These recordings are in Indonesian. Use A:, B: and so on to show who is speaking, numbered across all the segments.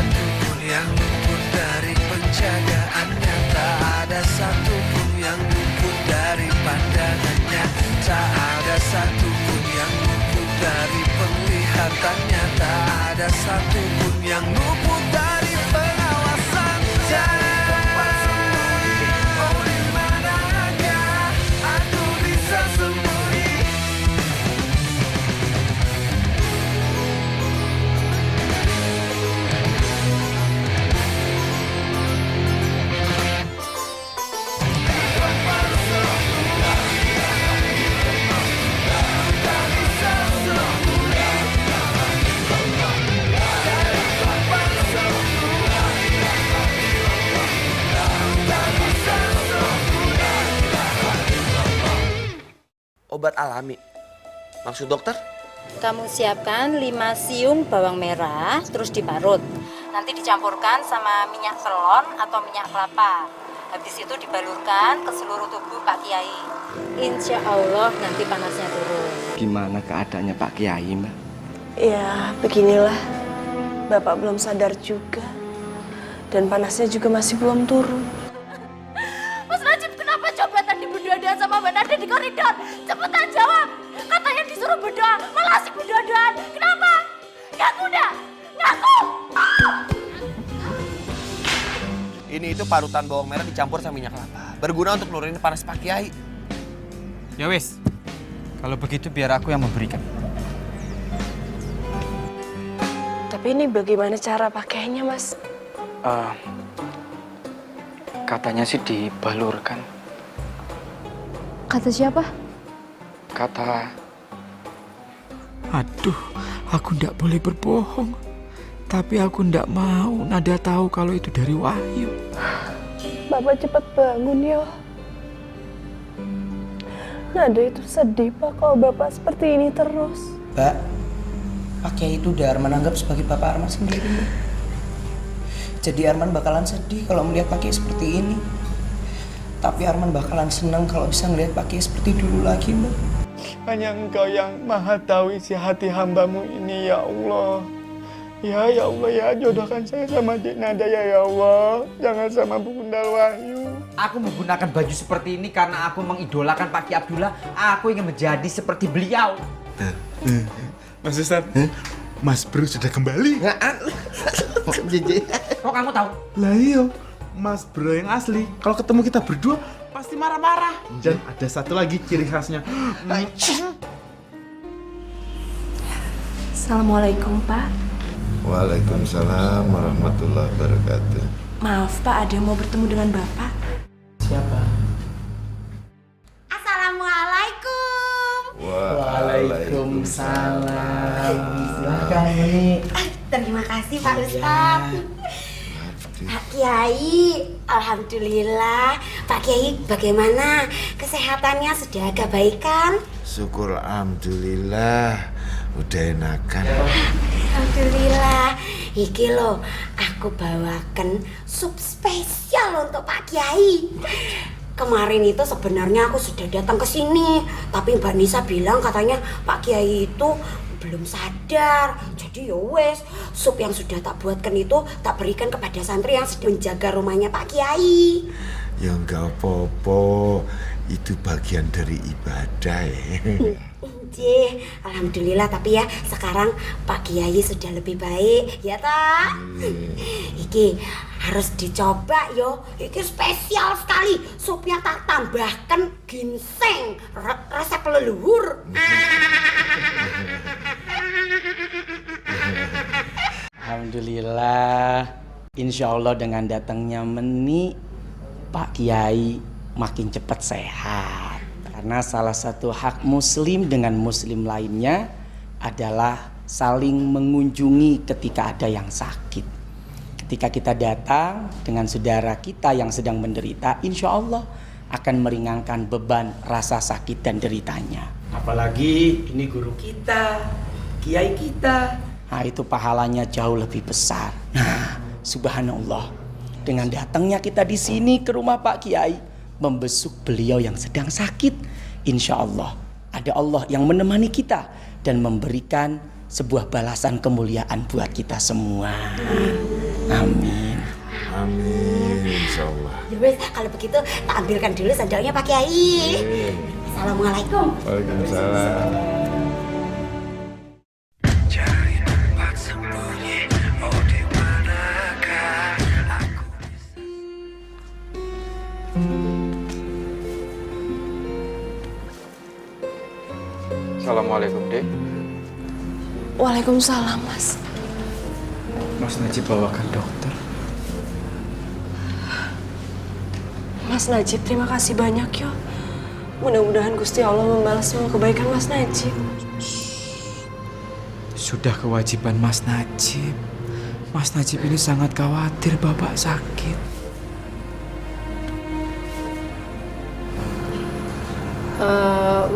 A: satu pun yang luput dari penjagaannya, tak ada satu pun yang luput dari pandangannya, tak ada satu pun yang luput dari penglihatannya, tak ada satu pun yang luput dari pengawasannya. Oh, di manakah aku bisa sembunyi?
B: Obat alami. Maksud dokter?
C: Kamu siapkan 5 siung bawang merah, terus diparut. Nanti dicampurkan sama minyak telon atau minyak kelapa. Habis itu dibalurkan ke seluruh tubuh Pak Kiai. Insya Allah nanti panasnya turun.
D: Gimana keadaannya Pak Kiai, Mbak?
E: Ya, beginilah. Bapak belum sadar juga. Dan panasnya juga masih belum turun.
C: Mas Najib, kenapa coba tadi berdoa sama Mbak Nadia di koridor? Cepetan jawab. Katanya disuruh berdoa, malah asik berdoa. Kenapa? Ngaku dah. Ngaku.
B: Ini itu parutan bawang merah dicampur sama minyak kelapa. Berguna untuk nurunin panas Pak Kiai.
F: Ya wis, kalau begitu biar aku yang memberikan.
E: Tapi ini bagaimana cara pakainya, Mas?
D: Katanya sih dibalurkan.
C: Kata siapa?
D: Kata
A: Aduh, aku ndak boleh berbohong. Tapi aku ndak mau Nada tahu kalau itu dari Wahyu.
E: Bapak cepat bangun ya. Nada itu sedih, Pak, kalau Bapak seperti ini terus.
G: Mbak, Pak Kiai itu udah Arman anggap sebagai Bapak Arman sendiri. Jadi Arman bakalan sedih kalau melihat Pak Kiai seperti ini. Tapi Arman bakalan senang kalau bisa melihat Pak Kiai seperti dulu lagi, Mbak.
H: Hanya Engkau yang maha tahu isi hati hambamu ini, ya Allah. Ya Allah, ya jodohkan saya sama Dik Nada ya Allah. Jangan sama Bu Gundal Wahyu.
F: Aku menggunakan baju seperti ini karena aku mengidolakan Pak Ki Abdullah. Aku ingin menjadi seperti beliau.
H: Mas Ustadz, Mas Bro sudah kembali.
F: Kok kamu tahu?
H: Lah iya, Mas Bro yang asli. Kalau ketemu kita berdua, pasti marah-marah. Dan ada satu lagi ciri khasnya.
E: Assalamualaikum, Pak.
I: Waalaikumsalam warahmatullahi wabarakatuh.
E: Maaf, Pak, ada yang mau bertemu dengan Bapak.
G: Siapa?
C: Assalamualaikum.
G: Waalaikumsalam. Silakan ini.
C: Terima kasih Pak Ustadz. Pak Kiai, alhamdulillah. Pak Kiai, bagaimana kesehatannya? Sudah agak baik kan?
I: Syukur alhamdulillah udah enakan.
C: Alhamdulillah. Iki loh, aku bawakan sup spesial untuk Pak Kiai. Kemarin itu sebenarnya aku sudah datang ke sini, tapi Mbak Nisa bilang katanya Pak Kiai itu belum sadar. Jadi ya wes, sup yang sudah tak buatkan itu tak berikan kepada santri yang sedang menjaga rumahnya Pak Kiai.
I: Ya enggak apa-apa, itu bagian dari ibadah ya.
C: Alhamdulillah, tapi ya sekarang Pak Kiai sudah lebih baik, ya toh? Iki harus dicoba yo, iki spesial sekali. Supnya tak tambahkan ginseng, resep leluhur.
G: Alhamdulillah, insya Allah dengan datangnya Meni, Pak Kiai makin cepat sehat. Karena salah satu hak muslim dengan muslim lainnya adalah saling mengunjungi ketika ada yang sakit. Ketika kita datang dengan saudara kita yang sedang menderita, insya Allah akan meringankan beban rasa sakit dan deritanya. Apalagi ini guru kita, kiai kita. Nah, itu pahalanya jauh lebih besar. Nah, subhanallah. Dengan datangnya kita di sini ke rumah Pak Kiai, membesuk beliau yang sedang sakit, insya Allah ada Allah yang menemani kita dan memberikan sebuah balasan kemuliaan buat kita semua. Amin.
I: Amin, insya Allah.
C: Ya wes, kalau begitu tak ambilkan dulu sandalnya Pak Kiai. Assalamualaikum.
I: Waalaikumsalam.
A: Cari tempat sembunyi, oh di manakah aku
D: Assalamualaikum, Dek.
E: Waalaikumsalam, Mas.
F: Mas Najib bawakan dokter.
E: Mas Najib, terima kasih banyak yo. Mudah-mudahan Gusti Allah membalas semua kebaikan Mas Najib.
F: Sudah kewajiban Mas Najib. Mas Najib ini sangat khawatir Bapak sakit.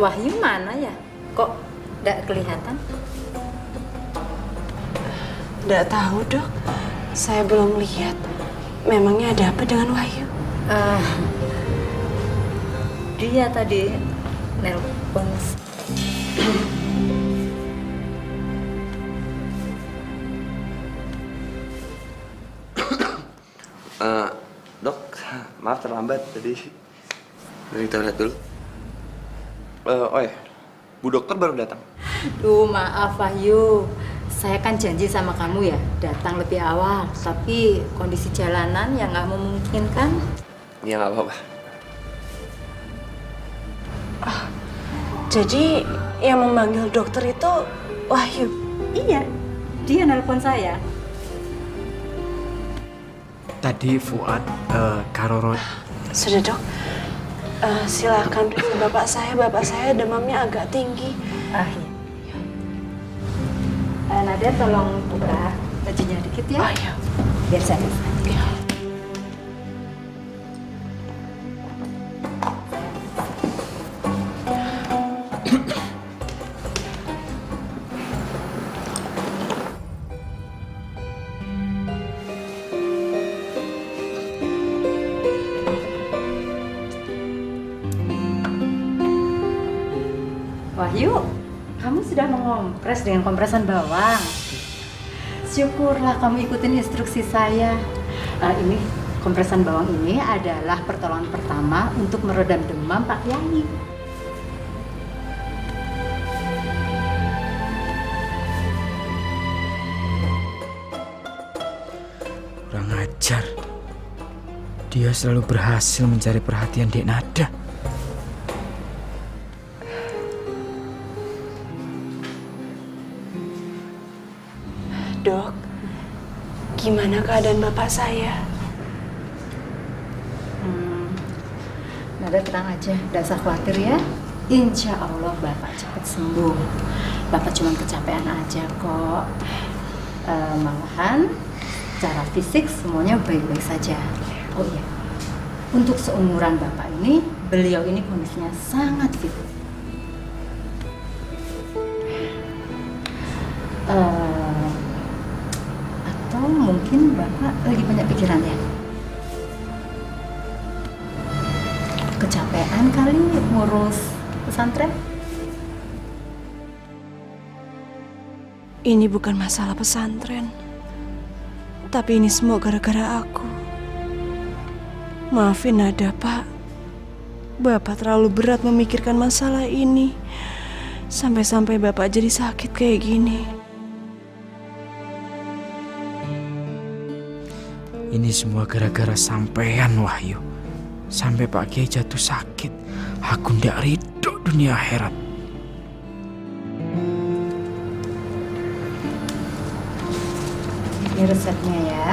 J: Wahyu mana ya? Kok tidak kelihatan?
E: Tidak tahu, Dok. Saya belum lihat. Memangnya ada apa dengan Wahyu?
J: Dia tadi nelpon.
B: Dok, maaf terlambat tadi. Dari toilet dulu. Oh ya, Bu Dokter baru datang.
J: Duh, maaf Wahyu. Saya kan janji sama kamu ya, datang lebih awal. Tapi kondisi jalanan yang nggak memungkinkan.
B: Iya, nggak apa-apa.
E: Jadi yang memanggil dokter itu Wahyu?
J: Iya, dia nelpon saya.
F: Tadi Fuad, Karoro.
E: Sudah, Dok. Silakan periksa bapak saya demamnya agak tinggi.
J: Iya. Nadia tolong buka bajunya dikit ya.
E: Oh iya.
J: Biar saya
E: Iya.
J: Wahyu, kamu sudah mengompres dengan kompresan bawang. Syukurlah kamu ikutin instruksi saya. Ini kompresan bawang ini adalah pertolongan pertama untuk meredam demam Pak Kiai.
F: Kurang ajar. Dia selalu berhasil mencari perhatian Dek Nada.
E: Dok, gimana keadaan bapak saya?
J: Nada tenang aja, tidak usah khawatir ya. Insya Allah Bapak cepat sembuh. Bapak cuma kecapean aja kok. Malahan secara fisik semuanya baik-baik saja. Oh iya, untuk seumuran Bapak ini, beliau ini kondisinya sangat fit. Atau mungkin Bapak lagi banyak pikiran ya? Kecapean kali ngurus pesantren?
E: Ini bukan masalah pesantren. Tapi ini semua gara-gara aku. Maafin Nada, Pak. Bapak terlalu berat memikirkan masalah ini. Sampai-sampai Bapak jadi sakit kayak gini.
F: Ini semua gara-gara sampean, Wahyu. Sampai Pak Kiai jatuh sakit. Aku ndak ridho dunia akhirat.
J: Ini resepnya ya.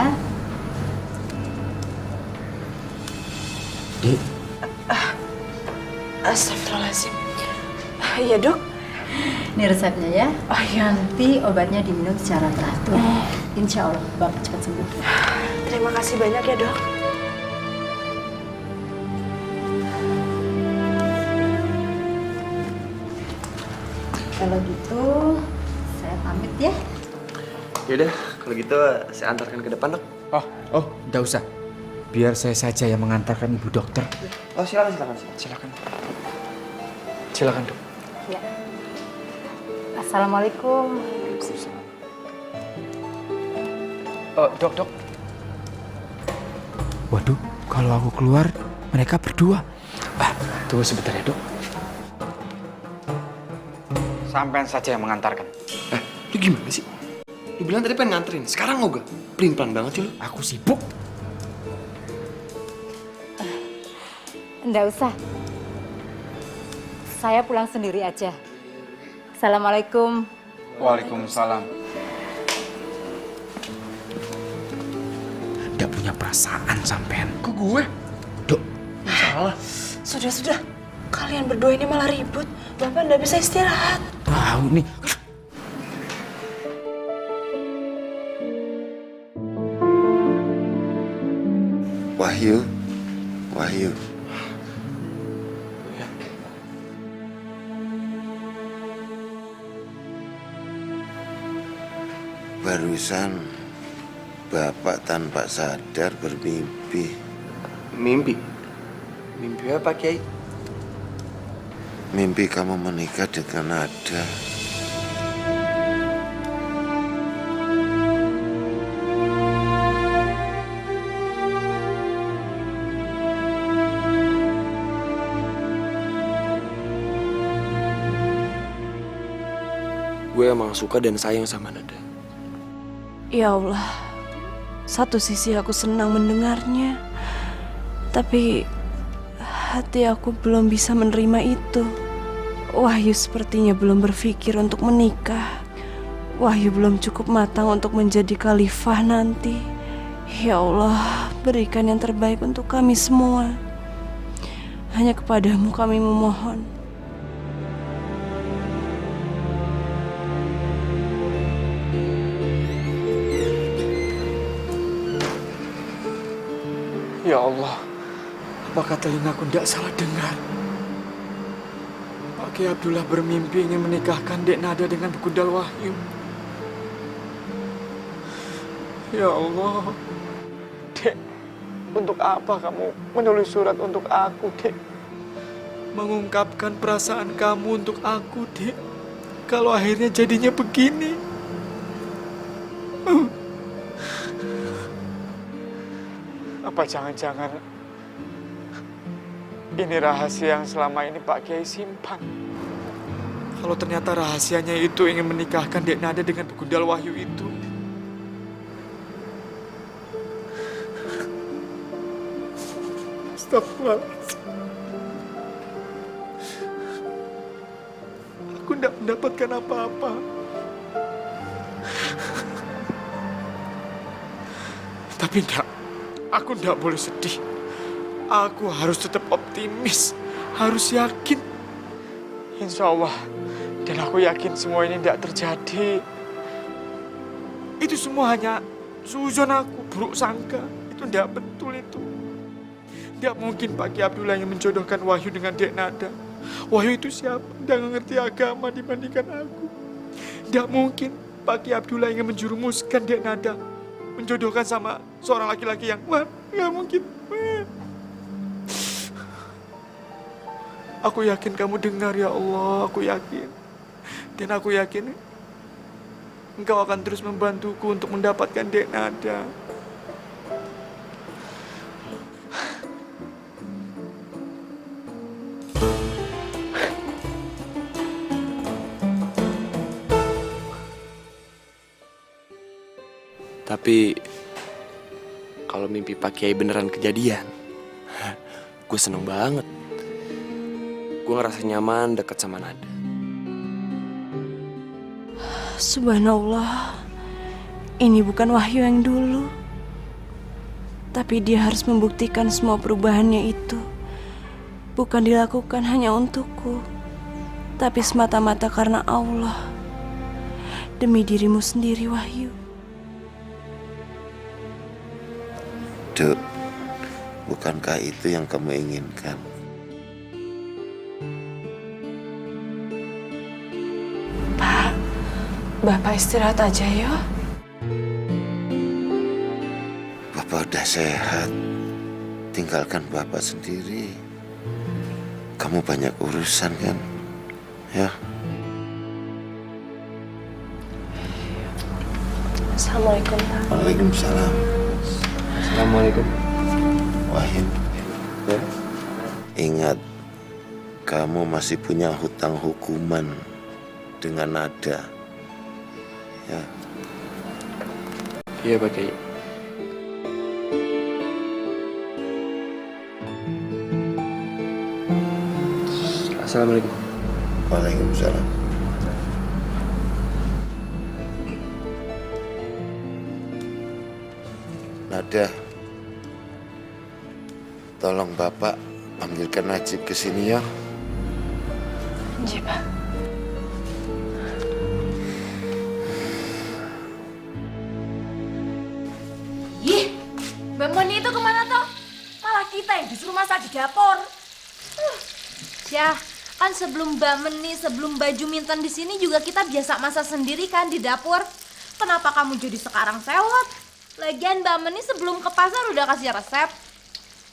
F: Dek,
E: Astagfirullahaladzim. Iya, Dok.
J: Ini resepnya ya.
E: Oh iya.
J: Nanti obatnya diminum secara teratur. Insya Allah Bapak cepat sembuh.
E: Terima kasih banyak ya, Dok.
J: Kalau gitu, saya pamit ya.
B: Yaudah, kalau gitu saya antarkan ke depan, Dok.
F: Oh, nggak usah. Biar saya saja yang mengantarkan Ibu Dokter.
B: Oh, silakan.
F: Silakan, Dok.
J: Ya. Assalamualaikum.
F: Oh, Dok. Waduh, kalau aku keluar, mereka berdua.
D: Tunggu sebentar ya, Dok. Sampean saja yang mengantarkan.
B: Lu gimana sih? Lu bilang tadi pengen nganterin, sekarang mau gak? Pelin-pelan banget sih lu.
F: Aku sibuk.
J: Nggak usah. Saya pulang sendiri aja. Assalamualaikum.
D: Waalaikumsalam.
F: Nggak punya perasaan sampean.
B: Ke gue?
F: Dok,
B: Salah.
E: Sudah. Kalian berdua ini malah ribut. Bapak nggak bisa istirahat.
F: tahu nih.
I: Wahyu. Barusan Bapak tanpa sadar bermimpi.
B: Mimpi? Mimpi apa, Kiai?
I: Mimpi kamu menikah dengan Nada.
B: Gue emang suka dan sayang sama Nada.
E: Ya Allah, satu sisi aku senang mendengarnya, tapi hati aku belum bisa menerima itu. Wahyu sepertinya belum berpikir untuk menikah. Wahyu belum cukup matang untuk menjadi khalifah nanti. Ya Allah, berikan yang terbaik untuk kami semua. Hanya kepadamu kami memohon.
F: Ya Allah, apakah telingaku tidak salah dengar? Pak Kiai Abdullah bermimpi ingin menikahkan Dek Nada dengan Begundal Wahyu. Ya Allah, Dek, untuk apa kamu menulis surat untuk aku, Dek? Mengungkapkan perasaan kamu untuk aku, Dek. Kalau akhirnya jadinya begini. Apa jangan-jangan ini rahasia yang selama ini Pak Kiai simpan? Kalau ternyata rahasianya itu ingin menikahkan Dek Nada dengan Begundal Wahyu itu. Astagfirullahaladzim. Aku tidak mendapatkan apa-apa. Tapi enggak. Aku tidak boleh sedih. Aku harus tetap optimis. Harus yakin. Insya Allah. Dan aku yakin semua ini tidak terjadi. Itu semua hanya suzon aku. Buruk sangka. Itu tidak betul itu. Tidak mungkin Pak Kiai Abdullah yang menjodohkan Wahyu dengan Dek Nada. Wahyu itu siapa? Tidak mengerti agama dibandingkan aku. Tidak mungkin Pak Kiai Abdullah ingin menjurumuskan Dek Nada menjodohkan sama seorang laki-laki yang nggak mungkin. Aku yakin kamu dengar ya Allah, aku yakin. Dan aku yakin Engkau akan terus membantuku untuk mendapatkan Dek Nada.
B: Tapi kalau mimpi Pak Kiai beneran kejadian, gue seneng banget. Gue ngerasa nyaman deket sama Nada.
E: Subhanallah, ini bukan Wahyu yang dulu. Tapi dia harus membuktikan semua perubahannya itu bukan dilakukan hanya untukku, tapi semata-mata karena Allah. Demi dirimu sendiri, Wahyu.
I: Duk, bukankah itu yang kamu inginkan?
E: Pak, Bapak istirahat aja ya.
I: Bapak udah sehat. Tinggalkan Bapak sendiri. Kamu banyak urusan kan? Ya.
E: Assalamualaikum, Pak.
I: Waalaikumsalam.
B: Assalamualaikum.
I: Wahid, ya? Ingat, kamu masih punya hutang hukuman dengan Nada. Ya.
B: Iya Pak Kiai. Assalamualaikum.
I: Waalaikumsalam. Nada, tolong Bapak panggilkan Najib ke sini ya.
E: Iya, Pak.
J: Ih, Mbak Moni itu kemana toh? Malah kita yang disuruh masak di dapur. Ya, kan sebelum Mbak Meni, sebelum Mbak Juminten di sini juga kita biasa masak sendiri kan di dapur. Kenapa kamu jadi sekarang sewot? Lagian Mbak Meni sebelum ke pasar udah kasih resep.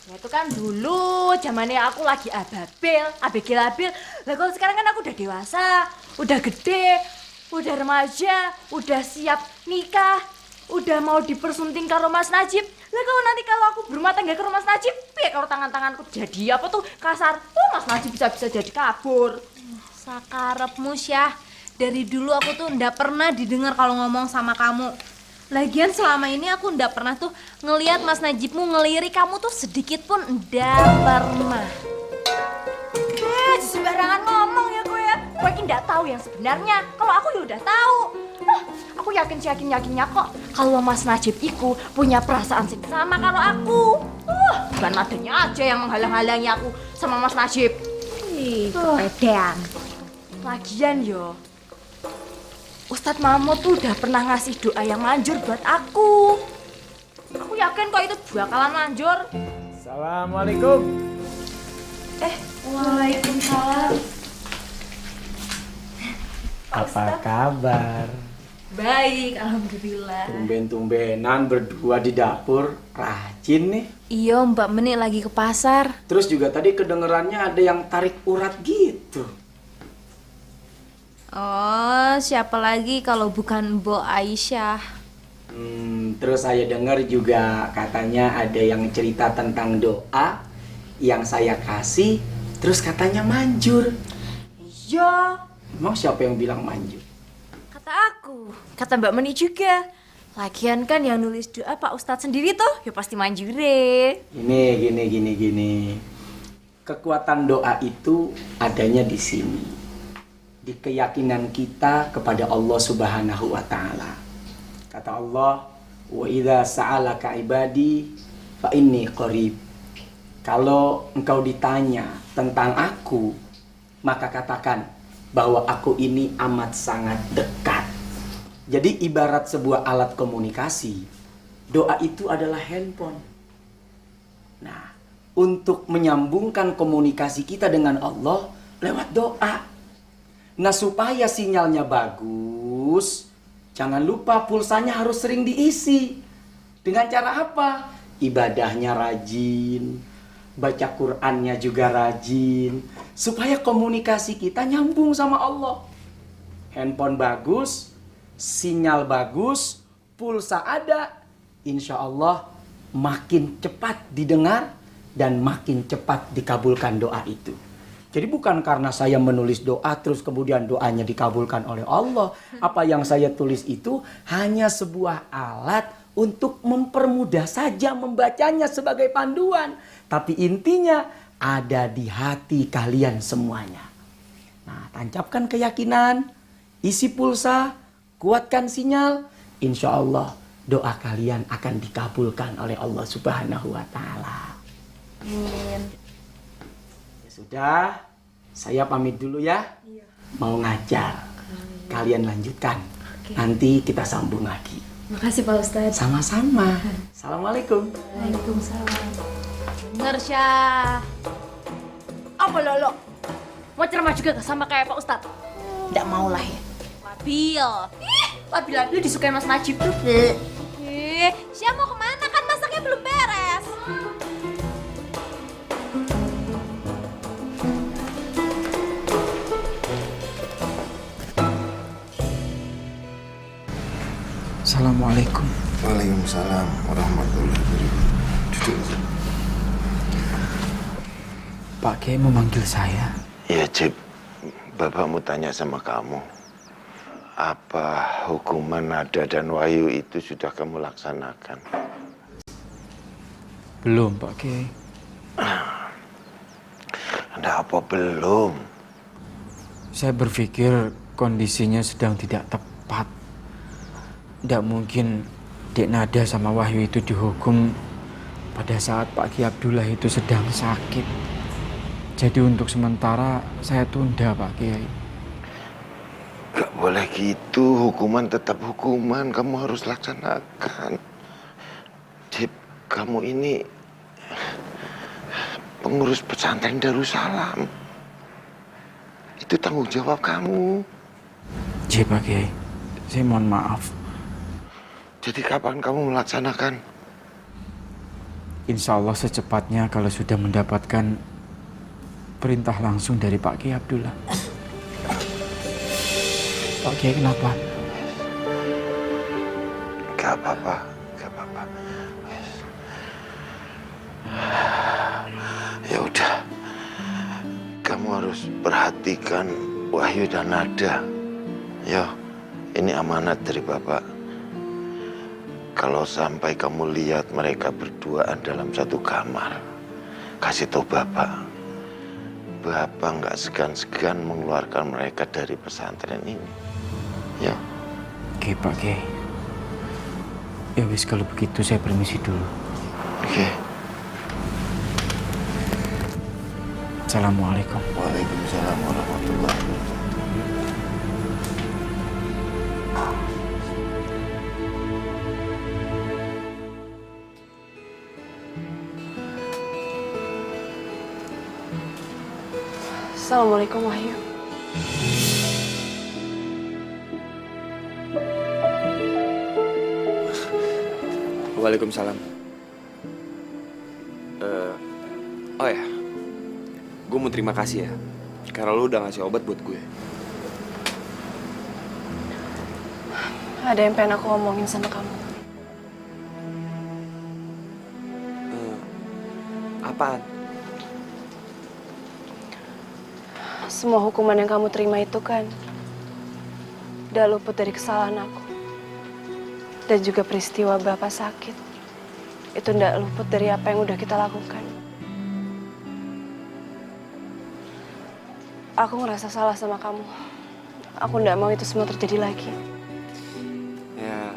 J: Ya itu kan dulu, zamannya aku lagi ABG labil. Lah kalau sekarang kan aku udah dewasa, udah gede, udah remaja, udah siap nikah, udah mau dipersunting karo Mas Najib. Lah kalau aku berumah tangga ke Mas Najib, piye kalau tangan-tanganku jadi apa tuh kasar. Mas Najib bisa jadi kabur. Sakarepmu Syah, dari dulu aku tuh ndak pernah didengar kalau ngomong sama kamu. Lagian selama ini aku ndak pernah tuh ngelihat Mas Najibmu ngelirik kamu tuh sedikit pun ndak pernah. Sembarangan ngomong ya gue ya. Gue ini ndak tahu yang sebenarnya. Kalau aku ya udah tahu. Aku yakinnya kok kalau Mas Najib iku punya perasaan yang sama kalau aku. Bukan nadanya aja yang menghalang-halangi aku sama Mas Najib. Kepedean. Lagian yo, Ustadz Mahmud tuh udah pernah ngasih doa yang manjur buat aku. Aku yakin kok itu bakalan manjur.
G: Assalamualaikum.
J: Waalaikumsalam.
G: Apa kabar?
J: Baik, alhamdulillah.
G: Tumben-tumbenan berdua di dapur, rajin nih.
J: Iya, Mbak Meni lagi ke pasar.
G: Terus juga tadi kedengerannya ada yang tarik urat gitu.
J: Oh, siapa lagi kalau bukan Mbok Aisyah?
G: Terus saya dengar juga katanya ada yang cerita tentang doa yang saya kasih, terus katanya manjur.
J: Iya.
G: Emang siapa yang bilang manjur?
J: Kata aku, kata Mbak Meni juga. Lagian kan yang nulis doa Pak Ustadz sendiri tuh, ya pasti manjur deh.
G: Gini. Kekuatan doa itu adanya di sini. Di keyakinan kita kepada Allah Subhanahu wa taala. Kata Allah, "Wa idza sa'alaka ibadi fa inni qarib." Kalau engkau ditanya tentang aku, maka katakan bahwa aku ini amat sangat dekat. Jadi ibarat sebuah alat komunikasi, doa itu adalah handphone. Nah, untuk menyambungkan komunikasi kita dengan Allah lewat doa. Nah, supaya sinyalnya bagus, jangan lupa pulsanya harus sering diisi. Dengan cara apa? Ibadahnya rajin, baca Qur'annya juga rajin, supaya komunikasi kita nyambung sama Allah. Handphone bagus, sinyal bagus, pulsa ada, insya Allah makin cepat didengar dan makin cepat dikabulkan doa itu. Jadi bukan karena saya menulis doa terus kemudian doanya dikabulkan oleh Allah. Apa yang saya tulis itu hanya sebuah alat untuk mempermudah saja membacanya sebagai panduan. Tapi intinya ada di hati kalian semuanya. Nah, tancapkan keyakinan, isi pulsa, kuatkan sinyal. Insya Allah doa kalian akan dikabulkan oleh Allah Subhanahu wa taala.
J: Amin.
G: Sudah, saya pamit dulu ya. Iya. Mau ngajar. Kalian lanjutkan. Oke. Nanti kita sambung lagi.
J: Makasih Pak Ustadz.
G: Sama-sama. Assalamualaikum.
J: Waalaikumsalam. Bener Syah. Apa lo? Mau ceramah juga sama kayak Pak Ustadz? Nggak mau lah ya. Labil disukai Mas Najib tuh. Syah mau kemana kan masaknya belum beres.
F: Assalamualaikum.
I: Waalaikumsalam warahmatullahi wabarakatuh. Duduk.
F: Pak Kiai memanggil saya?
I: Iya, Cip. Bapak mau tanya sama kamu. Apa hukuman Nada dan Wahyu itu sudah kamu laksanakan?
F: Belum, Pak Kiai.
I: Ada apa belum?
F: Saya berpikir kondisinya sedang tidak tepat. Tidak mungkin Dek Nada sama Wahyu itu dihukum pada saat Pak Ki Abdullah itu sedang sakit. Jadi untuk sementara saya tunda, Pak Kiai.
I: Gak boleh gitu, hukuman tetap hukuman, kamu harus laksanakan. Cip, kamu ini pengurus pesantren Darussalam. Itu tanggung jawab kamu.
F: Cip, Pak Kiai, saya mohon maaf.
I: Jadi kapan kamu melaksanakan?
F: Insya Allah secepatnya kalau sudah mendapatkan perintah langsung dari Pak Ki Abdullah. Pak Kiai kenapa?
I: Gak apa-apa, gak apa-apa. Ya udah, kamu harus perhatikan Wahyu dan Nada. Ya, ini amanat dari Bapak. Kalau sampai kamu lihat mereka berduaan dalam satu kamar, kasih tahu Bapak. Bapak nggak segan-segan mengeluarkan mereka dari pesantren ini. Ya.
F: Oke, Pak Kiai. Ya wis, kalau begitu saya permisi dulu.
I: Oke.
F: Assalamualaikum.
I: Waalaikumsalam warahmatullahi wabarakatuh.
E: Assalamualaikum Wahyu.
B: Waalaikumsalam. Oh ya, gue mau terima kasih ya, karena lu udah ngasih obat buat gue.
E: Ada yang pengen aku ngomongin sama kamu.
B: Apaan?
E: Semua hukuman yang kamu terima itu kan udah luput dari kesalahan aku. Dan juga peristiwa Bapak sakit. Itu ndak luput dari apa yang udah kita lakukan. Aku ngerasa salah sama kamu. Aku ndak mau itu semua terjadi lagi.
B: Ya,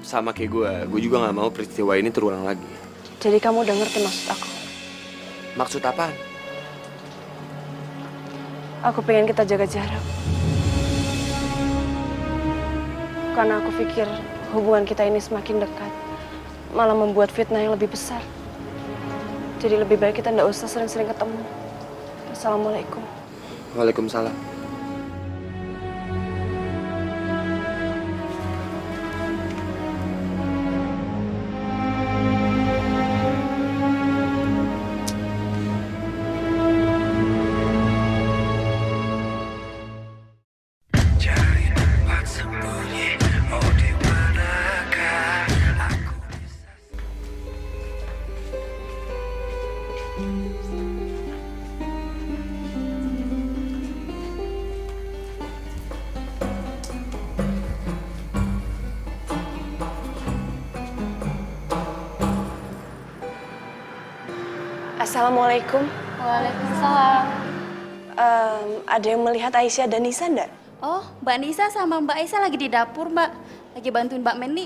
B: sama kayak gue juga gak mau peristiwa ini terulang lagi.
E: Jadi kamu udah ngerti maksud aku?
B: Maksud apaan?
E: Aku pengen kita jaga jarak. Karena aku pikir hubungan kita ini semakin dekat, malah membuat fitnah yang lebih besar. Jadi lebih baik kita nggak usah sering-sering ketemu. Assalamualaikum.
B: Waalaikumsalam.
E: Assalamualaikum.
K: Waalaikumsalam.
E: Ada yang melihat Aisyah dan Nisa enggak?
K: Oh, Mbak Nisa sama Mbak Aisyah lagi di dapur, Mbak. Lagi bantuin Mbak Meni.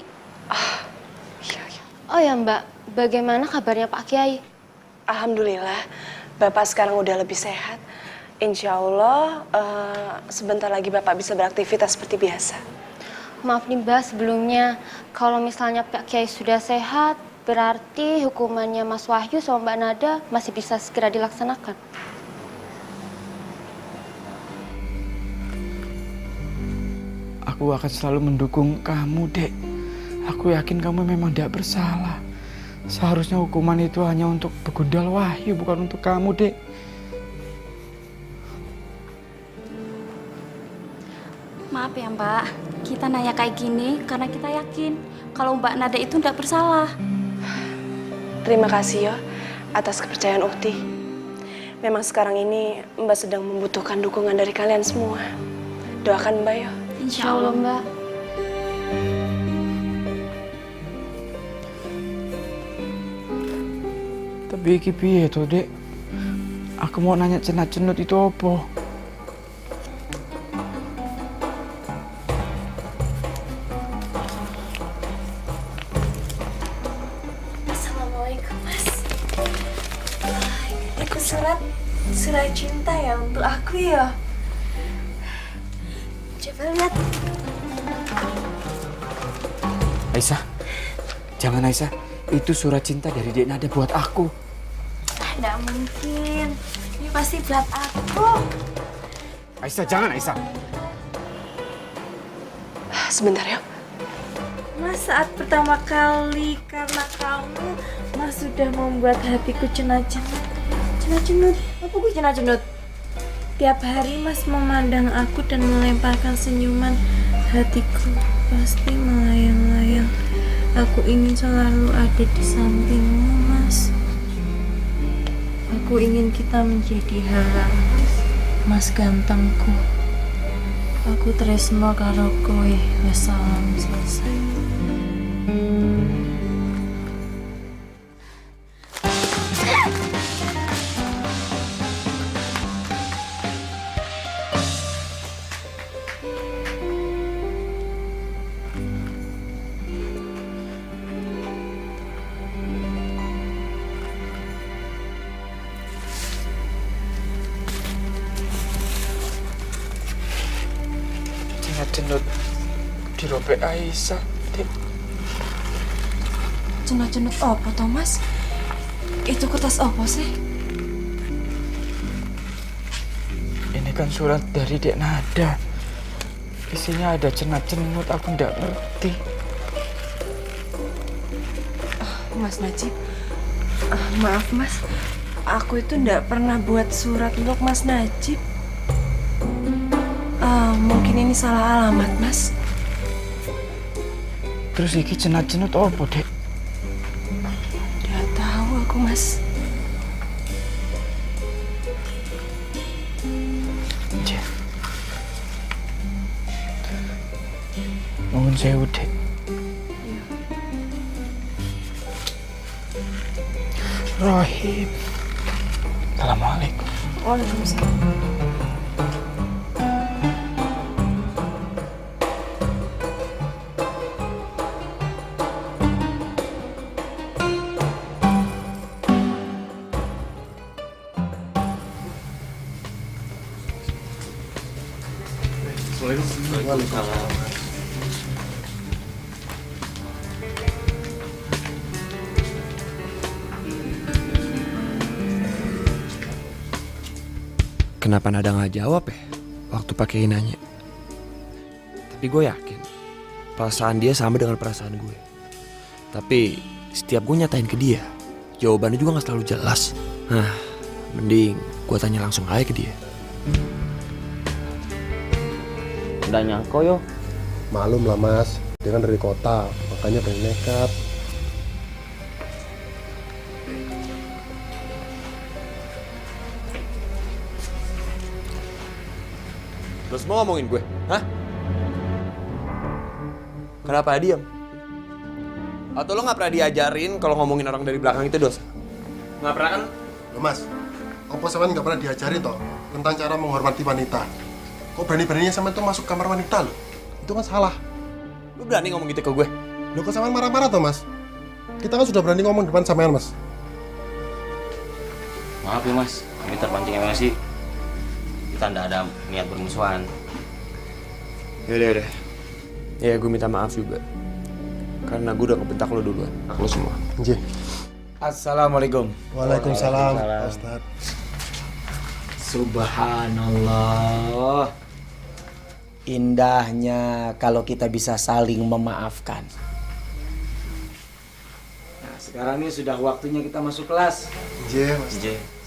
L: Oh ya Mbak, bagaimana kabarnya Pak Kiai?
E: Alhamdulillah, Bapak sekarang udah lebih sehat. Insya Allah, sebentar lagi Bapak bisa beraktivitas seperti biasa.
L: Maaf nih Mbak sebelumnya, kalau misalnya Pak Kiai sudah sehat, berarti hukumannya Mas Wahyu sama Mbak Nada masih bisa segera dilaksanakan.
F: Aku akan selalu mendukung kamu, Dek. Aku yakin kamu memang tidak bersalah. Seharusnya hukuman itu hanya untuk begundal Wahyu, bukan untuk kamu, Dek.
K: Maaf ya Mbak, kita nanya kayak gini karena kita yakin kalau Mbak Nada itu tidak bersalah.
E: Terima kasih ya atas kepercayaan Ukti. Memang sekarang ini Mbak sedang membutuhkan dukungan dari kalian semua. Doakan Mbak ya.
L: Insya Allah, Mbak.
F: Tapi iki piye to, Dek? Aku mau nanya cenat-cenut itu apa?
E: Assalamualaikum, Mas. Itu surat cinta ya untuk aku ya. Coba lihat.
F: Aisyah, jangan Aisyah. Itu surat cinta dari Dek Nada buat aku.
E: Tidak mungkin. Ini pasti buat aku.
F: Aisyah, jangan Aisyah.
E: Sebentar ya. Mas, saat pertama kali karena kamu, Mas sudah membuat hatiku cenat-cenut. Cenat-cenut? Apa gue cenat-cenut? Tiap hari Mas memandang aku dan melemparkan senyuman, hatiku pasti melayang-layang. Aku ingin selalu ada di sampingmu, Mas. Aku ingin kita menjadi halang, Mas gantengku. Aku tresno karo kowe, wassalam, selesai.
F: Cenut dirobek Aisyah, Dek.
E: Cenut-cenut apa, Thomas? Itu kertas apa sih?
F: Ini kan surat dari Dek Nada. Isinya ada cenat-cenut, aku nggak ngerti.
E: Mas Najib, maaf Mas, aku itu nggak pernah buat surat untuk Mas Najib. Mungkin ini salah alamat, Mas.
F: Terus iki cenat-cenut apa, Dek?
E: Nggak tahu aku, Mas.
F: Cek. Mohon sewu, Dek. Rahim. Assalamualaikum.
E: Waalaikumsalam.
B: Waalaikumsalam. Kenapa Nada nggak jawab ya waktu pakai nanya? Tapi gue yakin perasaan dia sama dengan perasaan gue. Tapi setiap gue nyatain ke dia, jawabannya juga nggak selalu jelas. Nah, mending gue tanya langsung aja ke dia.
M: Udah nyangko yo.
N: Malum lah mas, dia kan dari kota, makanya pengen nekat.
B: Terus mau ngomongin gue, hah? Kenapa diam? Atau lo nggak pernah diajarin kalau ngomongin orang dari belakang itu dosa? Nggak pernah kan?
N: Loh mas, apa sampean nggak pernah diajarin toh tentang cara menghormati wanita? Kok berani-beraninya sampean tuh masuk kamar wanita lo? Itu kan salah.
B: Lo berani ngomong gitu ke gue?
N: Lo kok sampean marah-marah toh mas? Kita kan sudah berani ngomong depan sampean mas.
M: Maaf ya mas, kami terpancing emosi. Kita nggak ada niat bermusuhan.
B: Yaudah. Ya gue minta maaf juga. Karena gue udah ngebentak lo duluan. Lo semua.
N: Nggih.
G: Assalamualaikum.
N: Waalaikumsalam, Ustaz.
G: Subhanallah. Indahnya kalau kita bisa saling memaafkan. Nah, sekarang ini sudah waktunya kita masuk kelas.
N: Nggih, Mas.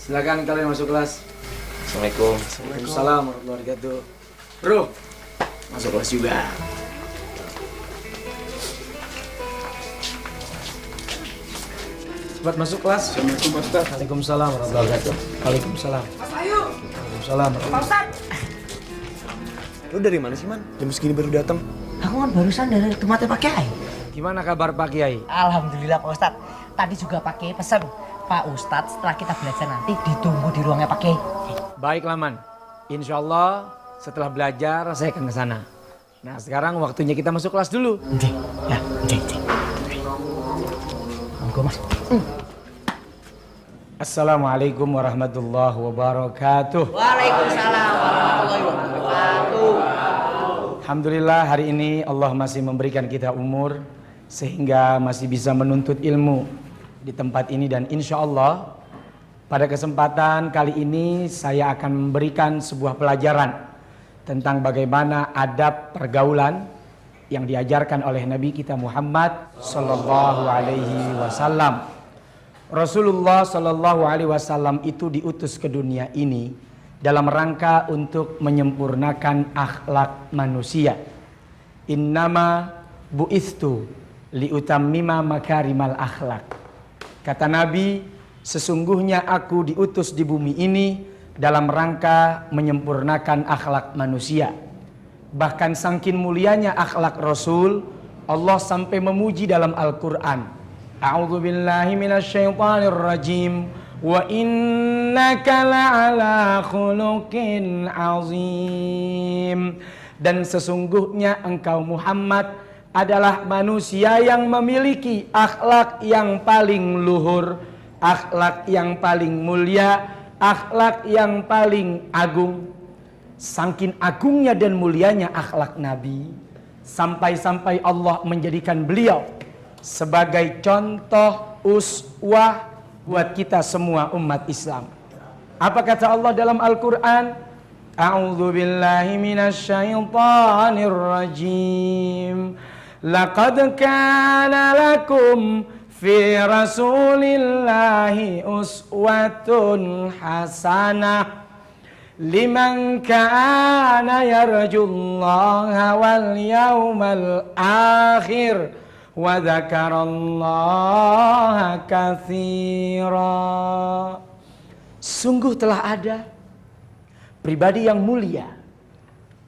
G: Silakan kalian masuk kelas.
M: Assalamualaikum.
G: Waalaikumsalam warahmatullahi wabarakatuh. Bro, masuk kelas juga. Cepat masuk kelas.
F: Assalamualaikum Pak Ustaz.
G: Waalaikumsalam warahmatullahi wabarakatuh. Waalaikumsalam.
B: Mas Ayu.
G: Waalaikumsalam.
B: Pak Ustaz. Lu dari mana sih, Man? Jam segini baru datang.
O: Aku kan barusan dari tempatnya Pak Kiai.
G: Gimana kabar Pak Kiai?
O: Alhamdulillah Pak Ustadz. Tadi juga Pak Kiai pesan. Pak Ustadz setelah kita belajar nanti ditunggu di ruangnya Pak Kiai.
G: Baiklah Man. Insya Allah setelah belajar saya akan ke sana. Nah sekarang waktunya kita masuk kelas dulu.
O: Ya, Monggo Mas.
G: Assalamualaikum warahmatullahi wabarakatuh.
O: Waalaikumsalam warahmatullahi wabarakatuh.
G: Alhamdulillah hari ini Allah masih memberikan kita umur sehingga masih bisa menuntut ilmu di tempat ini, dan insya Allah pada kesempatan kali ini saya akan memberikan sebuah pelajaran tentang bagaimana adab pergaulan yang diajarkan oleh Nabi kita Muhammad Sallallahu Alaihi Wasallam. Rasulullah Sallallahu Alaihi Wasallam itu diutus ke dunia ini dalam rangka untuk menyempurnakan akhlak manusia. Innama bu'istu liutammima makarimal akhlak. Kata Nabi, sesungguhnya aku diutus di bumi ini dalam rangka menyempurnakan akhlak manusia. Bahkan saking mulianya akhlak Rasul, Allah sampai memuji dalam Al-Quran. A'udzu billahi minasyaitonir rajim. Wa innaka la'ala khuluqin azim. Dan sesungguhnya engkau Muhammad adalah manusia yang memiliki akhlak yang paling luhur, akhlak yang paling mulia, akhlak yang paling agung. Saking agungnya dan mulianya akhlak Nabi, sampai-sampai Allah menjadikan beliau sebagai contoh uswah buat kita semua umat Islam. Apa kata Allah dalam Al-Quran? A'udzu billahi minasyaitonir rajim. Laqad kana lakum fi rasulillahi uswatun hasanah liman kana yarjullaha wal yawmal akhir wa dzakarallaha katsira. Sungguh telah ada pribadi yang mulia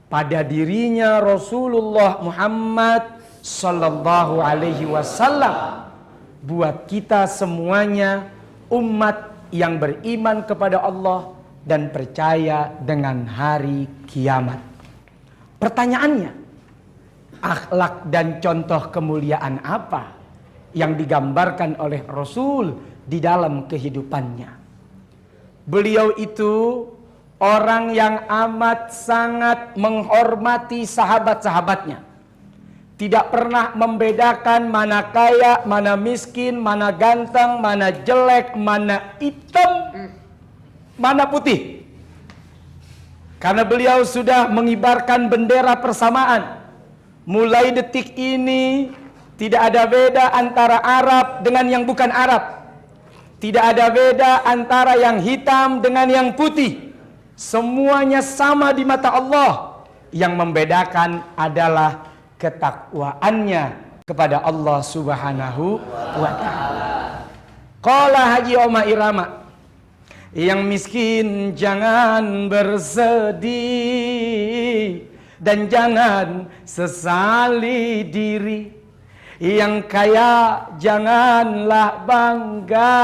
G: pada dirinya Rasulullah Muhammad Sallallahu Alaihi Wasallam, buat kita semuanya umat yang beriman kepada Allah dan percaya dengan hari kiamat. Pertanyaannya, akhlak dan contoh kemuliaan apa yang digambarkan oleh Rasul di dalam kehidupannya? Beliau itu orang yang amat sangat menghormati sahabat-sahabatnya. Tidak pernah membedakan mana kaya, mana miskin, mana ganteng, mana jelek, mana hitam, mana putih. Karena beliau sudah mengibarkan bendera persamaan. Mulai detik ini tidak ada beda antara Arab dengan yang bukan Arab. Tidak ada beda antara yang hitam dengan yang putih. Semuanya sama di mata Allah. Yang membedakan adalah ketakwaannya kepada Allah Subhanahu wa ta'ala. Qala Haji Oma Irama, yang miskin jangan bersedih dan jangan sesali diri. Yang kaya janganlah bangga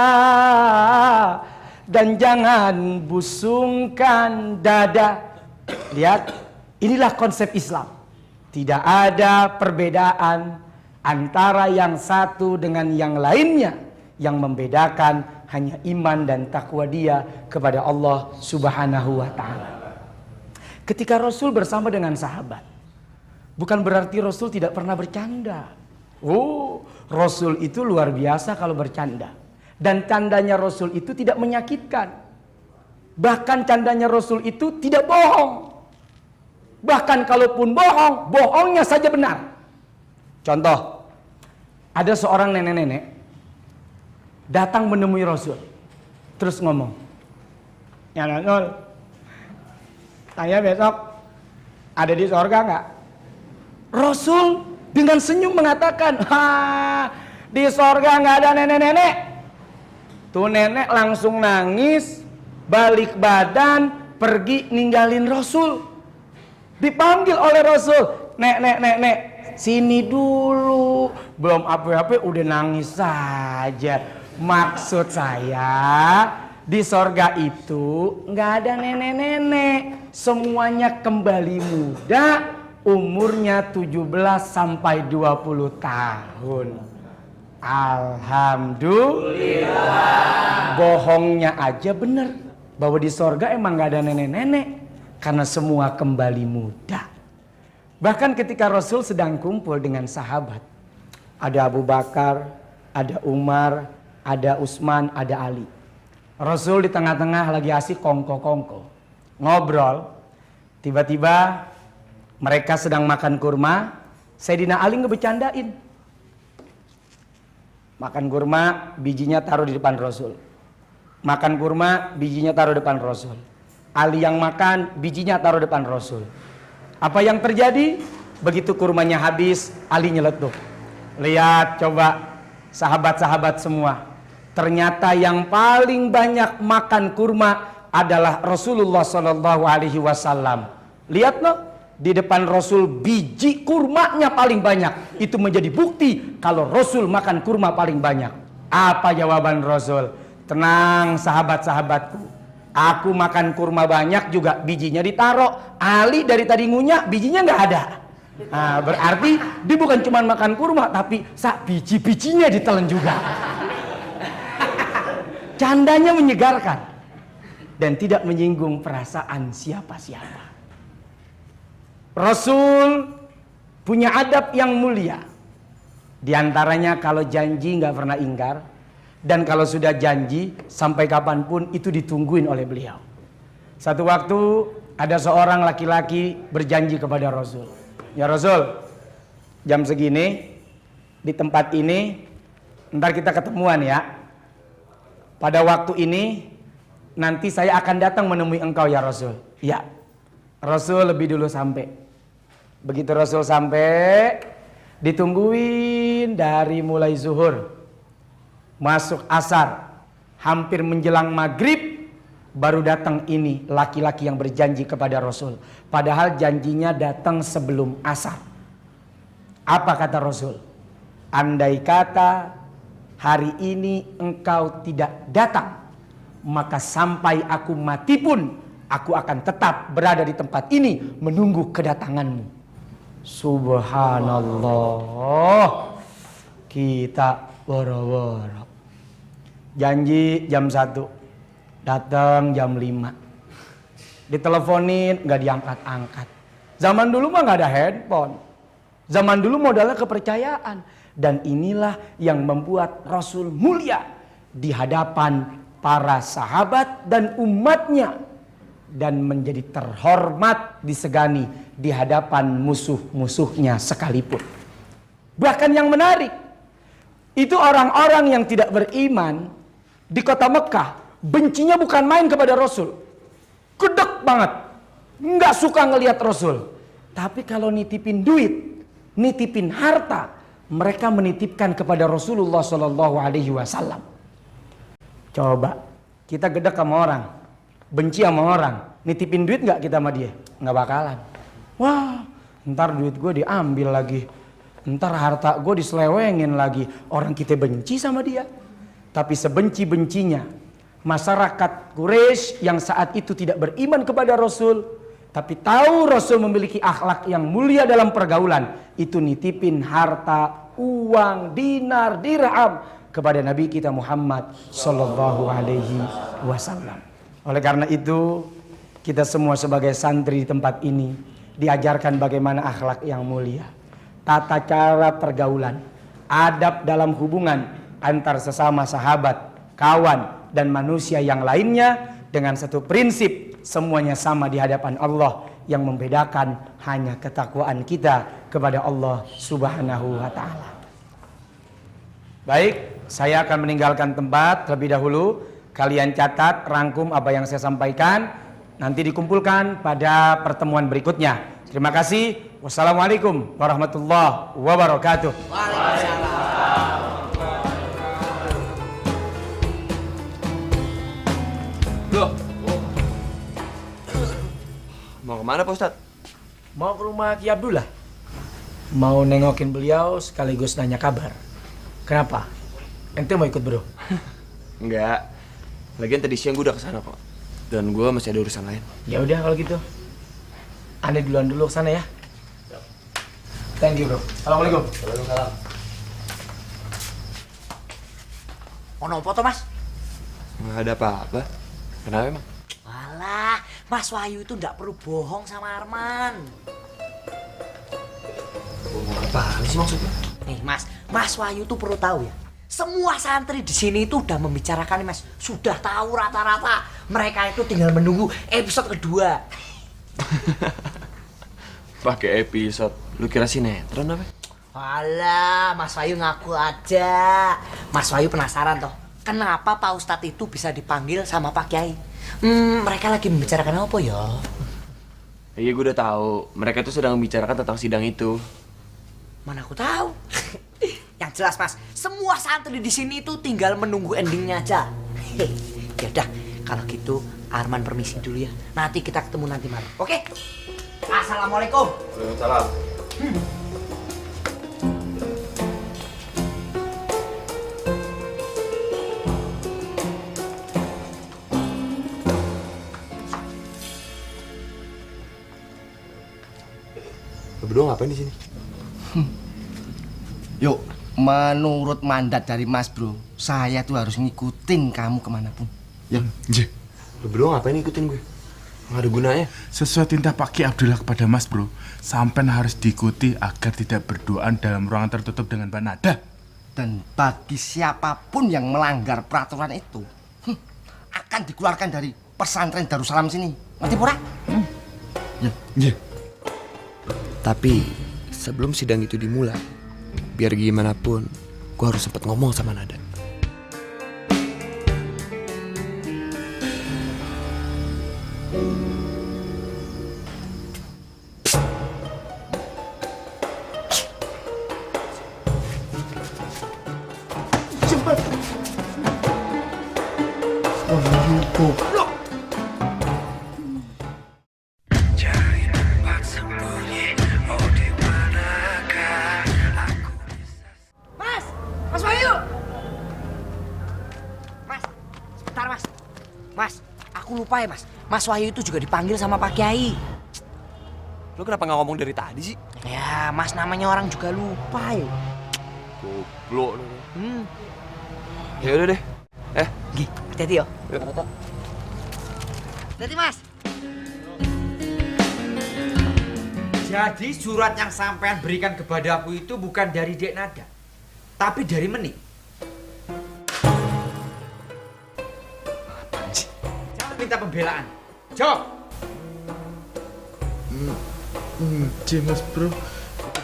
G: dan jangan busungkan dada. Lihat, inilah konsep Islam. Tidak ada perbedaan antara yang satu dengan yang lainnya. Yang membedakan hanya iman dan takwa dia kepada Allah Subhanahu wa ta'ala. Ketika Rasul bersama dengan sahabat, bukan berarti Rasul tidak pernah bercanda. Oh, Rasul itu luar biasa kalau bercanda. Dan candanya Rasul itu tidak menyakitkan. Bahkan candanya Rasul itu tidak bohong. Bahkan kalaupun bohong, bohongnya saja benar. Contoh, ada seorang nenek-nenek datang menemui Rasul. Terus ngomong, "Ya Rasul, saya besok ada di sorga nggak?" Rasul dengan senyum mengatakan, "Ha, di sorga nggak ada nenek-nenek. Tuh nenek langsung nangis, balik badan, pergi ninggalin Rasul. Dipanggil oleh Rasul, nek, sini dulu. Belum apa-apa udah nangis saja. Maksud saya, di sorga itu nggak ada nenek-nenek. Semuanya kembali muda, umurnya 17 sampai 20 tahun. Alhamdulillah. Bohongnya aja bener bahwa di sorga emang nggak ada nenek-nenek, karena semua kembali muda. Bahkan ketika Rasul sedang kumpul dengan sahabat, ada Abu Bakar, ada Umar, ada Utsman, ada Ali. Rasul di tengah-tengah lagi asik kongko-kongko, ngobrol. Tiba-tiba mereka sedang makan kurma, Sayyidina Ali ngebecandain. Makan kurma, bijinya taruh di depan Rasul. Makan kurma, bijinya taruh depan Rasul. Ali yang makan, bijinya taruh depan Rasul. Apa yang terjadi? Begitu kurmanya habis, Ali nyeletuk. Lihat coba sahabat-sahabat semua. Ternyata yang paling banyak makan kurma adalah Rasulullah SAW. Lihat loh, di depan Rasul biji kurmanya paling banyak. Itu menjadi bukti kalau Rasul makan kurma paling banyak. Apa jawaban Rasul? Tenang sahabat-sahabatku, aku makan kurma banyak juga bijinya ditaruh. Ali dari tadi ngunyah, bijinya nggak ada. Nah, berarti dia bukan cuma makan kurma, tapi biji-bijinya ditelan juga. Candanya menyegarkan dan tidak menyinggung perasaan siapa-siapa. Rasul punya adab yang mulia. Di antaranya kalau janji nggak pernah ingkar, dan kalau sudah janji sampai kapanpun itu ditungguin oleh beliau. Satu waktu ada seorang laki-laki berjanji kepada Rasul, ya Rasul, jam segini di tempat ini ntar kita ketemuan ya. Pada waktu ini nanti saya akan datang menemui engkau ya Rasul. Ya, Rasul lebih dulu sampai. Begitu Rasul sampai, ditungguin dari mulai zuhur, masuk asar, hampir menjelang maghrib, baru datang ini laki-laki yang berjanji kepada Rasul. Padahal janjinya datang sebelum asar. Apa kata Rasul? Andai kata hari ini engkau tidak datang, maka sampai aku mati pun aku akan tetap berada di tempat ini menunggu kedatanganmu. Subhanallah. Kita boro-boro janji jam 1, datang jam 5. Diteleponin nggak diangkat-angkat. Zaman dulu mah nggak ada handphone. Zaman dulu modalnya kepercayaan. Dan inilah yang membuat Rasul mulia di hadapan para sahabat dan umatnya, dan menjadi terhormat disegani di hadapan musuh-musuhnya sekalipun. Bahkan yang menarik, itu orang-orang yang tidak beriman di kota Mekah bencinya bukan main kepada Rasul. Gedek banget, nggak suka ngelihat Rasul. Tapi kalau nitipin duit, nitipin harta, mereka menitipkan kepada Rasulullah SAW. Coba kita gedek sama orang, benci sama orang, nitipin duit nggak kita sama dia? Nggak bakalan. Wah, ntar duit gue diambil lagi, ntar harta gue diselewengin lagi. Orang kita benci sama dia. Tapi sebenci-bencinya masyarakat Quraisy yang saat itu tidak beriman kepada Rasul, tapi tahu Rasul memiliki akhlak yang mulia dalam pergaulan, itu nitipin harta, uang, dinar, dirham kepada Nabi kita Muhammad Sallallahu Alaihi Wasallam. Oleh karena itu, kita semua sebagai santri di tempat ini diajarkan bagaimana akhlak yang mulia, tata cara pergaulan, adab dalam hubungan antar sesama sahabat, kawan, dan manusia yang lainnya dengan satu prinsip, semuanya sama di hadapan Allah. Yang membedakan hanya ketakwaan kita kepada Allah Subhanahu wa Ta'ala. Baik, saya akan meninggalkan tempat terlebih dahulu. Kalian catat, rangkum apa yang saya sampaikan, nanti dikumpulkan pada pertemuan berikutnya. Terima kasih. Wassalamualaikum warahmatullahi wabarakatuh.
B: Kemana Pak Ustadz?
G: Mau ke rumah Ki Abdullah. Mau nengokin beliau sekaligus nanya kabar. Kenapa? Ente mau ikut bro?
B: Enggak. Lagian tadi siang gue udah kesana kok. Dan gue masih ada urusan lain.
G: Ya udah kalau gitu. Ane duluan dulu kesana ya. Thank you bro. Assalamualaikum.
B: Waalaikumsalam.
O: Ono apa toh Mas?
B: Nggak ada apa-apa. Kenapa emang?
O: Walah, Mas Wahyu itu nggak perlu bohong sama Arman.
B: Bohong apaan sih maksudnya?
O: Nih Mas Wahyu tuh perlu tahu ya. Semua santri di sini itu udah membicarakan nih Mas. Sudah tahu rata-rata mereka itu tinggal menunggu episode kedua.
B: Pakai episode. Lu kira sinetron apa?
O: Walah, Mas Wahyu ngaku aja. Mas Wahyu penasaran toh. Kenapa Pak Ustadz itu bisa dipanggil sama Pak Kiai? Mereka lagi membicarakan apa ya?
B: Iya gue udah tahu. Mereka tuh sedang membicarakan tentang sidang itu.
O: Mana aku tahu. Yang jelas Mas, semua santri di sini itu tinggal menunggu endingnya aja. Ya udah, kalau gitu Arman permisi dulu ya. Nanti kita ketemu nanti malam. Oke? Assalamualaikum.
B: Waalaikumsalam. Lu berdua ngapain di sini?
G: Yuk, menurut mandat dari Mas Bro, saya tuh harus ngikutin kamu kemanapun.
B: Ya, lu berdua ngapain ngikutin gue? Nggak ada gunanya.
P: Sesuai tinta Pak Ki Abdullah kepada Mas Bro, sampean harus diikuti agar tidak berduaan dalam ruangan tertutup dengan Mbak Nada.
G: Dan bagi siapapun yang melanggar peraturan itu, akan dikeluarkan dari pesantren Darussalam sini. Ngerti pura?
B: Ya. Tapi sebelum sidang itu dimulai, biar gimana pun, gue harus sempat ngomong sama Nada.
H: Cepat. Goblok.
A: Cari tempat sembunyi, oh di manakah aku bisa.
O: Mas Wahyu. Mas, sebentar Mas. Mas, aku lupa ya Mas. Mas Wahyu itu juga dipanggil sama Pak Kiai.
B: Lo kenapa nggak ngomong dari tadi sih?
O: Ya, Mas namanya orang juga lupa ya.
B: Goblok lo. Ya udah deh.
O: Hati-hati yo. Hati Mas.
Q: Jadi surat yang sampean berikan kepadaku itu bukan dari Dek Nada, tapi dari Meni. Jangan minta pembelaan. Jawab.
P: Mas Bro,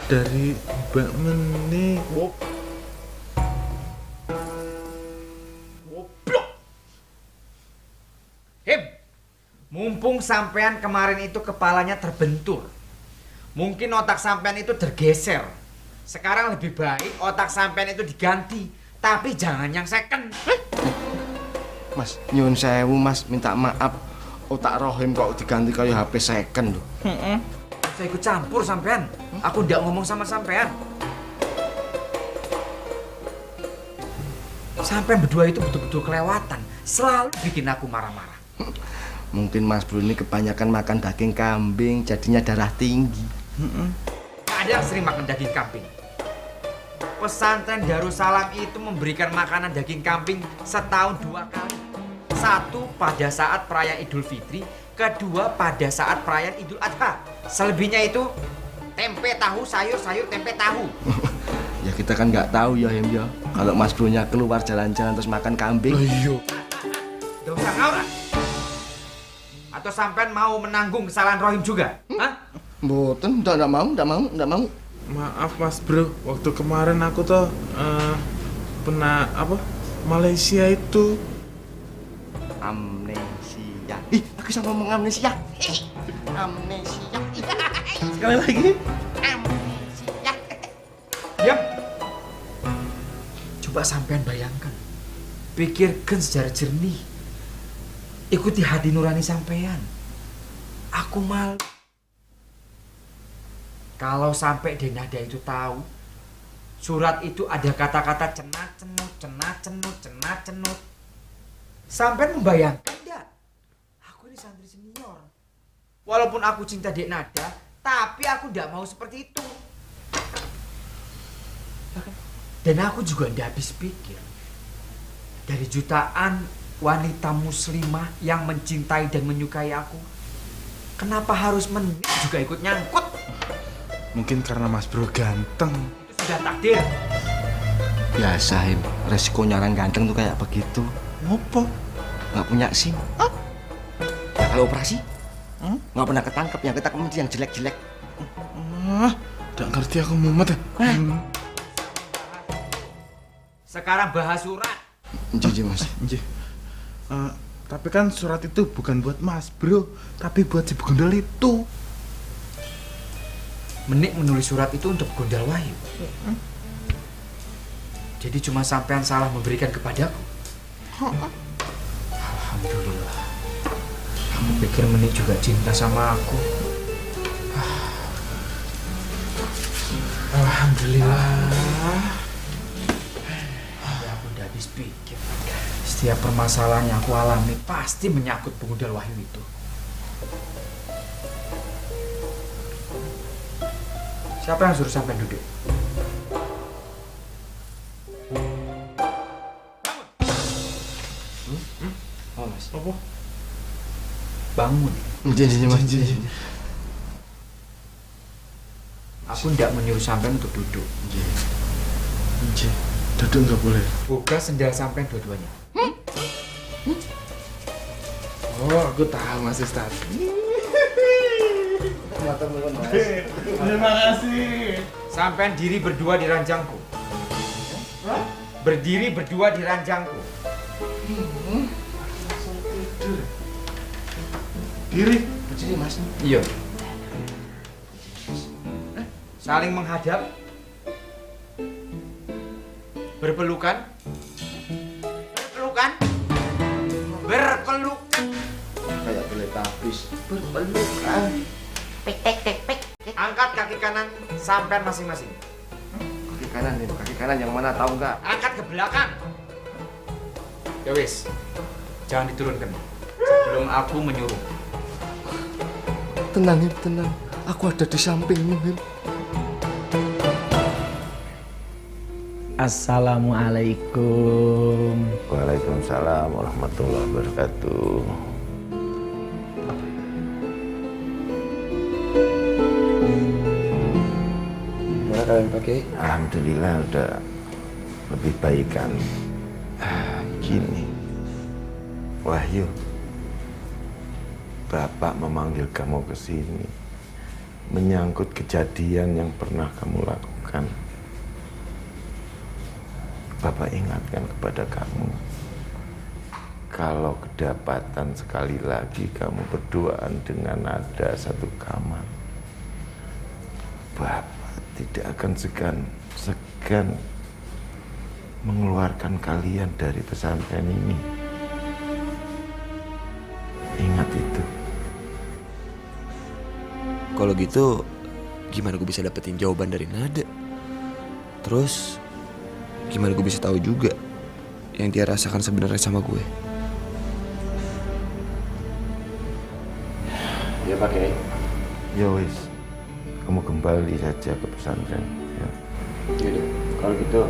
P: dari Mbak Meni.
Q: Mumpung sampean kemarin itu kepalanya terbentur, mungkin otak sampean itu tergeser. Sekarang lebih baik otak sampean itu diganti, tapi jangan yang second.
G: Mas, nyuwun sewu Mas, minta maaf. Otak Rohim kok diganti kayak HP second loh.
Q: Saya ikut campur sampean. Aku ndak ngomong sama sampean. Sampean berdua itu betul-betul kelewatan. Selalu bikin aku marah-marah.
G: Mungkin Mas Bro ini kebanyakan makan daging kambing, jadinya darah tinggi.
Q: Gak ada yang sering makan daging kambing. Pesantren Darussalam itu memberikan makanan daging kambing setahun 2 kali. Satu pada saat perayaan Idul Fitri, kedua pada saat perayaan Idul Adha. Selebihnya itu tempe tahu, sayur tempe tahu.
G: Ya kita kan nggak tahu ya Hem ya. Kalau Mas Bro-nya keluar jalan-jalan terus makan kambing.
B: Iya.
Q: Gak usah ngawur. Atau sampean mau menanggung kesalahan Rohim juga? Hah?
G: Mboten, enggak mau.
P: Maaf Mas Bro, waktu kemarin aku tuh pernah Malaysia itu.
G: Amnesia. Aku sama ngomong amnesia. Amnesia.
P: Sekali lagi.
G: Amnesia.
Q: Diam. Coba sampean bayangkan. Pikirkan secara jernih. Ikuti hati nurani sampean. Aku malu Kalau sampai Denada itu tahu surat itu ada kata-kata cenat-cenut, cenat-cenut, cenat-cenut. Sampai membayangkan enggak? Aku ini santri senior. Walaupun aku cinta Dek Nada, tapi aku enggak mau seperti itu. Dan aku juga enggak habis pikir. Dari jutaan wanita muslimah yang mencintai dan menyukai aku, kenapa harus Menik juga ikut nyangkut?
P: Mungkin karena Mas Bro ganteng.
Q: Itu sudah takdir.
G: Biasa, Him. Resikonya orang ganteng tuh kayak begitu.
P: Apa?
G: Nggak punya SIM. Nah, kalau operasi, nggak pernah ketangkep. Yang ketangkep yang jelek-jelek.
P: Nggak ngerti aku mumet ya.
Q: Sekarang bahas surat.
G: Jiji, Mas.
P: Jiji. Tapi kan surat itu bukan buat Mas Bro, tapi buat si Begondal itu.
Q: Menik menulis surat itu untuk Begondal Wahyu. Jadi cuma sampean salah memberikan kepadaku. Alhamdulillah. Kamu pikir Menik juga cinta sama aku? Alhamdulillah. Aku udah habis pikir. Setiap permasalahan yang aku alami pasti menyangkut Begondal Wahyu itu. Siapa yang suruh sampean duduk?
G: Oh, Mas.
P: Apa?
Q: Bangun.
G: Jiji, Mas.
Q: Aku tidak menyuruh sampean untuk duduk.
P: Jiji, duduk nggak boleh.
Q: Buka sendal sampean dua-duanya.
P: Oh, aku tahu Mas Ustaz. Terima kasih.
Q: Sampean diri berdua di ranjangku. Berdiri berdua di ranjangku.
P: Diri.
G: Berdiri, Mas.
Q: Iya. Saling menghadap. Berpelukan. Berpelukan. Berpelukan.
G: Kayak teletabis. Berpelukan.
O: Pek, pek, pek, pek.
Q: Angkat kaki kanan sampean masing-masing.
G: Kaki kanan nih, kaki kanan yang mana tahu nggak?
Q: Angkat ke belakang. Ya wis. Jangan diturunkan. Sebelum aku menyuruh.
G: Tenang, Him, tenang. Aku ada di sampingmu, Him. Assalamualaikum.
I: Waalaikumsalam warahmatullahi wabarakatuh.
B: Gimana kalian pakai?
I: Alhamdulillah udah lebih baik kan. Gini, Wahyu, Bapak memanggil kamu ke sini menyangkut kejadian yang pernah kamu lakukan. Bapak ingatkan kepada kamu, kalau kedapatan sekali lagi kamu berduaan dengan nada satu kamar, Bapak tidak akan segan mengeluarkan kalian dari pesantren ini. Ingat itu.
B: Kalau gitu, gimana gue bisa dapetin jawaban dari Nada? Terus, gimana gue bisa tahu juga yang dia rasakan sebenarnya sama gue?
I: Ya pakai. Ya wis, kamu kembali saja ke pesantren. Ya.
B: Yaudah, kalau gitu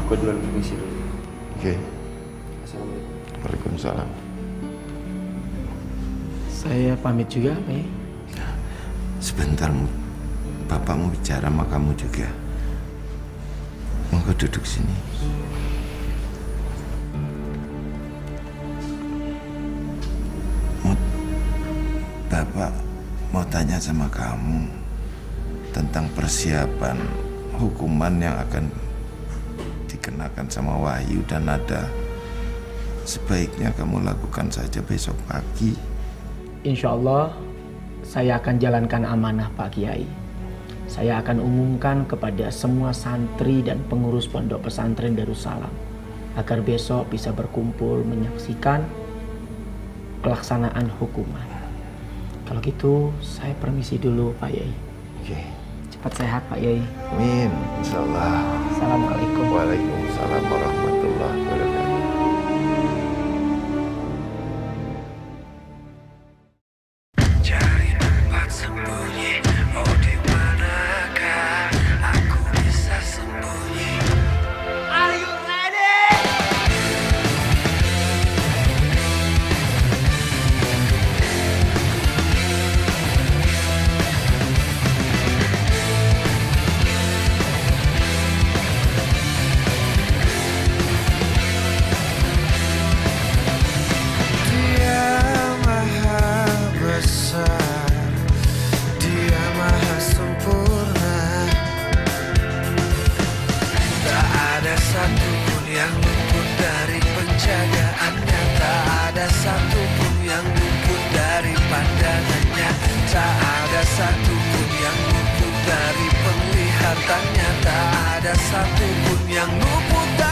B: aku duluan permisi dulu.
I: Oke.
B: Assalamualaikum.
I: Waalaikumsalam.
G: Saya pamit juga, Pak.
I: Sebentar, Bapak mau bicara sama kamu juga. Monggo duduk sini. Bapak mau tanya sama kamu tentang persiapan hukuman yang akan dikenakan sama Wahyu dan Nada. Sebaiknya kamu lakukan saja besok pagi.
G: Insya Allah saya akan jalankan amanah Pak Kiai. Saya akan umumkan kepada semua santri dan pengurus pondok pesantren Darussalam agar besok bisa berkumpul menyaksikan pelaksanaan hukuman. Kalau gitu saya permisi dulu Pak Yai.
I: Oke.
G: Cepat sehat Pak Yai.
I: Amin. Insyaallah.
G: Assalamualaikum.
I: Waalaikumsalam warahmatullahi wabarakatuh.
A: Cari tempat sembunyi, oh di manakah aku bisa sembunyi? Are you ready? Dia maha besar, Dia maha sempurna. Tak ada satupun yang luput dari penjagaannya, tak ada satupun yang luput dari pandangannya, tak ada satupun yang luput dari penglihatannya, tak ada satupun yang luput dari